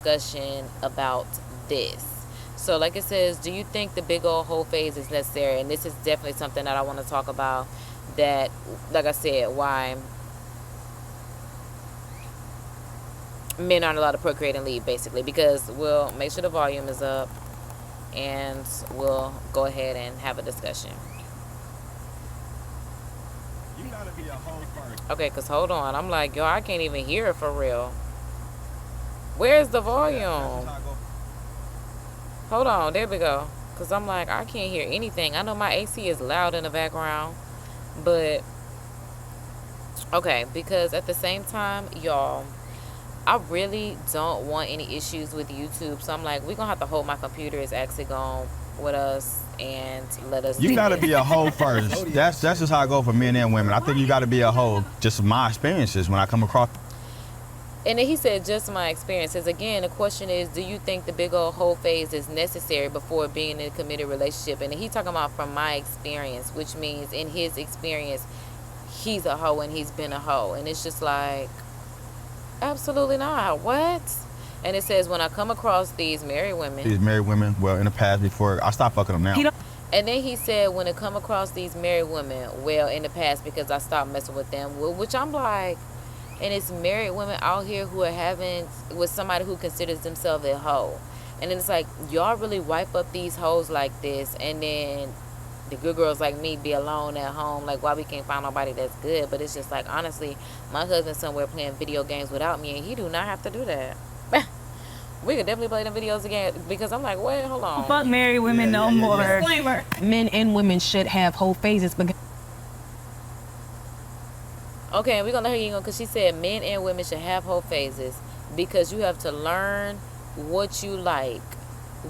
discussion about this. So like it says, do you think the big old whole phase is necessary? And this is definitely something that I want to talk about, that, like I said, why men aren't allowed to procreate and leave, basically. Because we'll make sure the volume is up and we'll go ahead and have a discussion. You gotta be a whole first. Okay, because hold on. I'm like, yo, I can't even hear it for real. Where's the volume? Hold on, there we go. Because I'm like, I can't hear anything. I know my AC is loud in the background. But, okay, because at the same time, y'all, I really don't want any issues with YouTube. So I'm like, we're going to have to hold my computer is actually going with us and let us You gotta be a whole first. That's just how I go for men and women. I think you gotta be a whole. Just my experiences when I come across. And then he said, just my experiences. Again, the question is, do you think the big old whole phase is necessary before being in a committed relationship? And he talking about from my experience, which means in his experience, he's a hoe and he's been a hoe. And it's just like, absolutely not. What? And it says, when I come across these married women, well, in the past before I stopped fucking them now. And then he said, when I come across these married women, well, in the past, because I stopped messing with them, which I'm like, and it's married women out here who are having with somebody who considers themselves a hoe. And then it's like, y'all really wipe up these hoes like this, and then the good girls like me be alone at home, like, why we can't find nobody that's good? But it's just like, honestly, my husband's somewhere playing video games without me, and he do not have to do that. We could definitely play them videos again, because I'm like, wait, hold on. Fuck married women no more. Disclaimer. Men and women should have whole phases because... Okay, we're going to let her go, because she said men and women should have whole phases because you have to learn what you like,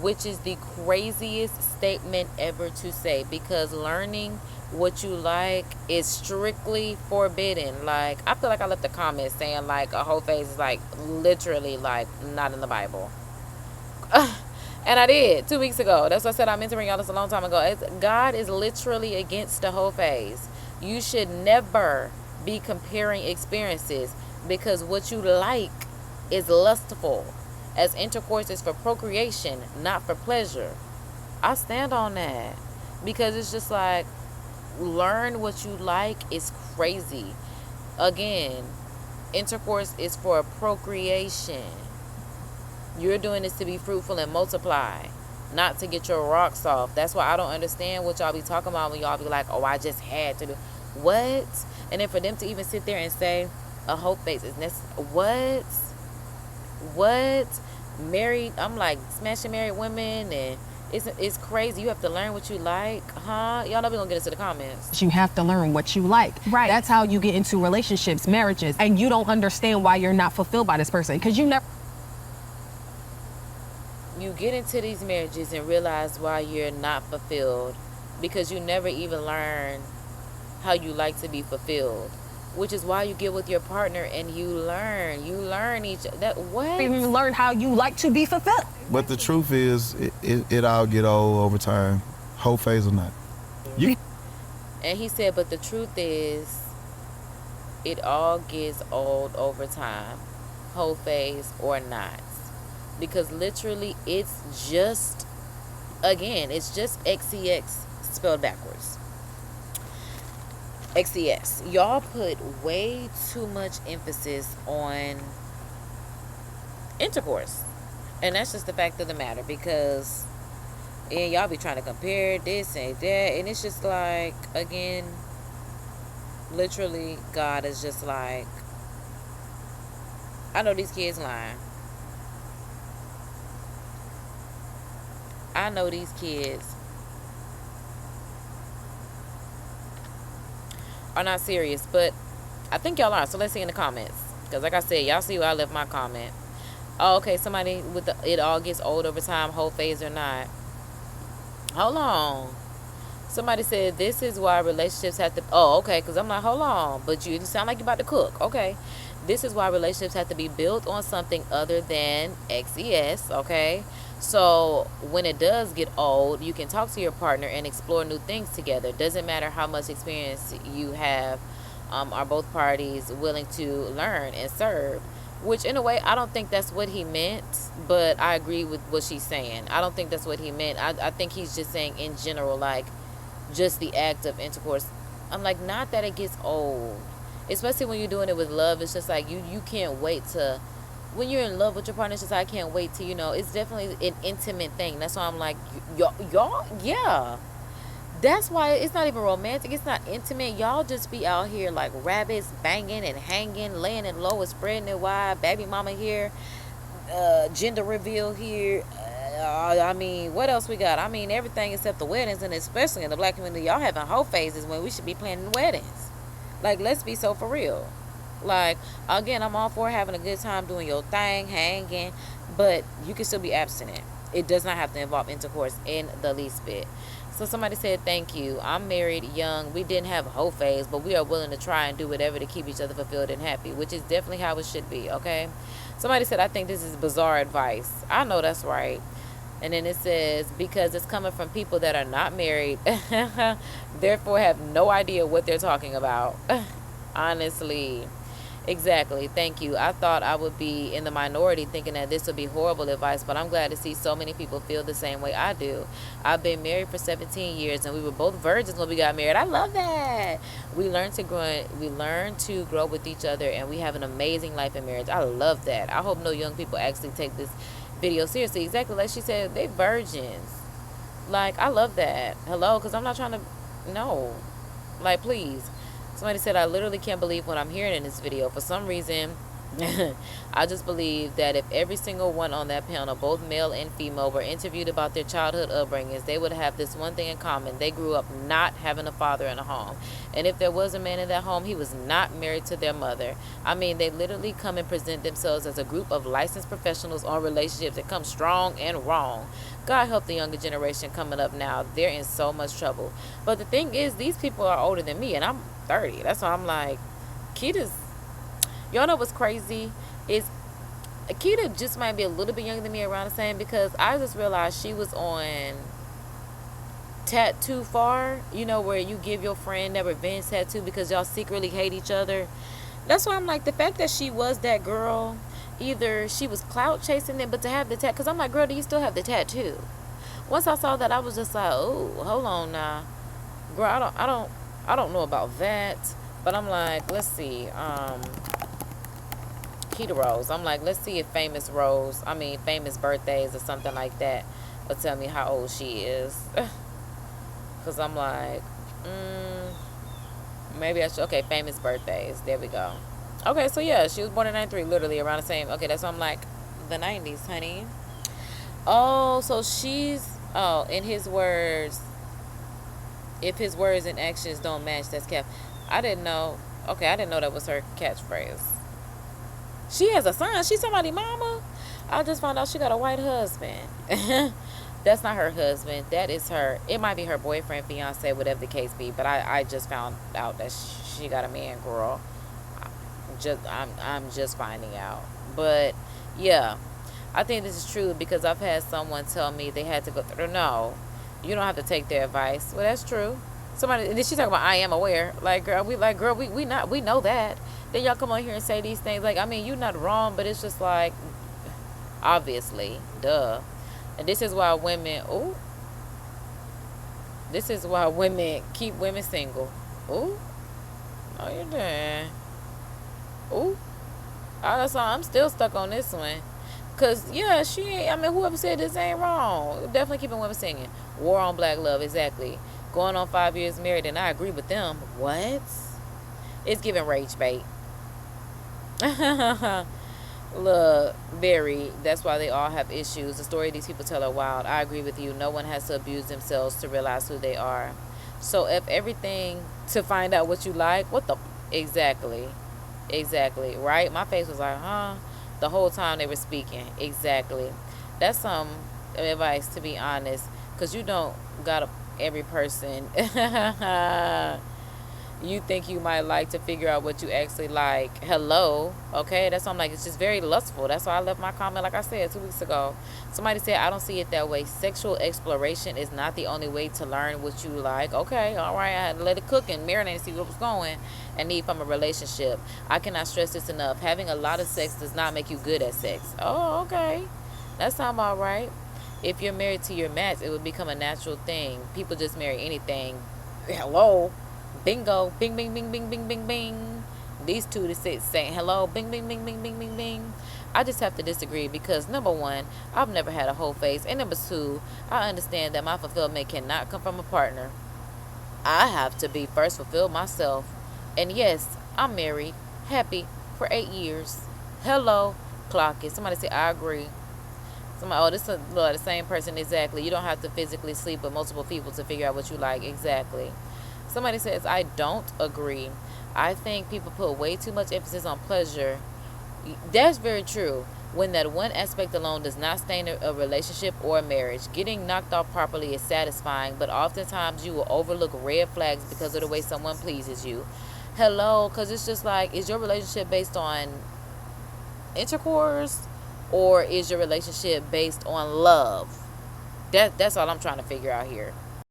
which is the craziest statement ever to say, because learning what you like is strictly forbidden. Like, I feel like I left a comment saying like a whole phase is like literally like not in the Bible. And I did 2 weeks ago. That's what I said. I'm mentoring y'all this a long time ago. God is literally against the whole phase. You should never be comparing experiences, because what you like is lustful, as intercourse is for procreation, not for pleasure. I stand on that, because it's just like, learn what you like is crazy. Again, intercourse is for procreation. You're doing this to be fruitful and multiply, not to get your rocks off. That's why I don't understand what y'all be talking about when y'all be like, oh, I just had to do what? And then for them to even sit there and say a whole phase is necessary. What? Married, I'm like, smashing married women, and it's crazy. You have to learn what you like, huh? Y'all know we're gonna get into the comments. You have to learn what you like. Right. That's how you get into relationships, marriages, and you don't understand why you're not fulfilled by this person, because you never... You get into these marriages and realize why you're not fulfilled, because you never even learn how you like to be fulfilled, which is why you get with your partner and you learn each that what even learn how you like to be fulfilled. But the truth is, it all get old over time, whole phase or not. And he said, but the truth is, it all gets old over time, whole phase or not, because literally it's just, again, it's just XCX spelled backwards. XCS. Y'all put way too much emphasis on intercourse. And that's just the fact of the matter, because y'all be trying to compare this and that, and it's just like, again, literally, God is just like, I know these kids lying. I know these kids are not serious, but I think y'all are. So let's see in the comments, because like I said, y'all see where I left my comment. Oh, okay, somebody with the it all gets old over time, whole phase or not. Hold on. Somebody said this is why relationships have to... Oh, okay, because I'm like, hold on, but you sound like you're about to cook. Okay, this is why relationships have to be built on something other than XES. Okay, so when it does get old, you can talk to your partner and explore new things together. Doesn't matter how much experience you have. Are both parties willing to learn and serve? Which, in a way, I don't think that's what he meant, but I agree with what she's saying. I don't think that's what he meant. I think he's just saying in general, like, just the act of intercourse. I'm like, not that it gets old. Especially when you're doing it with love. It's just like, you can't wait to... When you're in love with your partner, it's just, I can't wait to, it's definitely an intimate thing. That's why I'm like, y'all, yeah. That's why it's not even romantic. It's not intimate. Y'all just be out here like rabbits, banging and hanging, laying it low and spreading it wide. Baby mama here, gender reveal here. I mean, what else we got? I mean, everything except the weddings, and especially in the black community, y'all having whole phases when we should be planning weddings. Like, let's be so for real. Like, again, I'm all for having a good time doing your thing, hanging, but you can still be abstinent. It does not have to involve intercourse in the least bit. So somebody said, thank you. I'm married, young. We didn't have a whole phase, but we are willing to try and do whatever to keep each other fulfilled and happy, which is definitely how it should be, okay? Somebody said, I think this is bizarre advice. I know that's right. And then it says, because it's coming from people that are not married, therefore have no idea what they're talking about. Honestly. Exactly. Thank you. I thought I would be in the minority thinking that this would be horrible advice, but I'm glad to see so many people feel the same way I do. I've been married for 17 years and we were both virgins when we got married. I love that. We learn to grow with each other, and we have an amazing life in marriage. I love that. I hope no young people actually take this video seriously. Exactly like she said, they virgins. Like, I love that. Hello, because I'm not trying to, no. Like, please. Somebody said, I literally can't believe what I'm hearing in this video. For some reason, I just believe that if every single one on that panel, both male and female, were interviewed about their childhood upbringings, they would have this one thing in common. They grew up not having a father in a home. And if there was a man in that home, he was not married to their mother. I mean, they literally come and present themselves as a group of licensed professionals on relationships that come strong and wrong. God help the younger generation coming up now. They're in so much trouble. But the thing is, these people are older than me, and I'm 30. That's why I'm like, Keita's... Y'all know what's crazy? Is Keita just might be a little bit younger than me, around the same, because I just realized she was on Tattoo Far, where you give your friend that revenge tattoo because y'all secretly hate each other. That's why I'm like, the fact that she was that girl, either she was clout chasing it, but to have the tattoo, because I'm like, girl, do you still have the tattoo? Once I saw that, I was just like, oh, hold on now, girl, I don't know about that. But I'm like, let's see, Keita Rose. I'm like, let's see if famous birthdays or something like that will tell me how old she is. Because I'm like, maybe I should. Okay, famous birthdays. There we go. Okay, so yeah, she was born in 93, literally around the same. Okay, that's why I'm like, the 90s, honey. Oh, so in his words, if his words and actions don't match, that's cap. I didn't know. Okay, I didn't know that was her catchphrase. She has a son. She's somebody's mama. I just found out she got a white husband. That's not her husband. That is her. It might be her boyfriend, fiance, whatever the case be. But I just found out that she got a man, girl. I'm just finding out. But yeah, I think this is true because I've had someone tell me they had to go through. No, you don't have to take their advice. Well, that's true. Somebody, and then she talking about I am aware. Like, girl, we know that. Then y'all come on here and say these things. Like, I mean, you're not wrong, but it's just like, obviously, duh. And this is why women, keep women single. Ooh, no, you're done. Ooh, I'm still stuck on this one. Cause yeah, whoever said this ain't wrong. Definitely keeping women singing. War on black love, exactly. Going on 5 years married, and I agree with them. What? It's giving rage bait. Look, Barry, that's why they all have issues. The story these people tell are wild. I agree with you. No one has to abuse themselves to realize who they are. So if everything to find out what you like, what the... Exactly, right? My face was like, huh? The whole time they were speaking. Exactly. That's some advice, to be honest, because you don't got every person... you think you might like to figure out what you actually like. Hello. Okay, that's why I'm like, it's just very lustful. That's why I left my comment, like I said 2 weeks ago. Somebody said, I don't see it that way. Sexual exploration is not the only way to learn what you like. Okay, all right, I had to let it cook and marinate and see what was going and need from a relationship. I cannot stress this enough. Having a lot of sex does not make you good at sex. Oh, okay. That sounds all right. If you're married to your match, it would become a natural thing. People just marry anything. Hello. Bingo. Bing, bing, bing, bing, bing, bing, bing. These two to sit saying hello. Bing, bing, bing, bing, bing, bing, bing. I just have to disagree because, number one, I've never had a whole face. And number two, I understand that my fulfillment cannot come from a partner. I have to be first fulfilled myself. And yes, I'm married. Happy for 8 years. Hello. Clock it. Somebody say, I agree. Somebody, oh, this is the same person. Exactly. You don't have to physically sleep with multiple people to figure out what you like. Exactly. Somebody says, I don't agree. I think people put way too much emphasis on pleasure. That's very true. When that one aspect alone does not stain a relationship or a marriage. Getting knocked off properly is satisfying, but oftentimes you will overlook red flags because of the way someone pleases you. Hello, because it's just like, is your relationship based on intercourse or is your relationship based on love? That's all I'm trying to figure out here.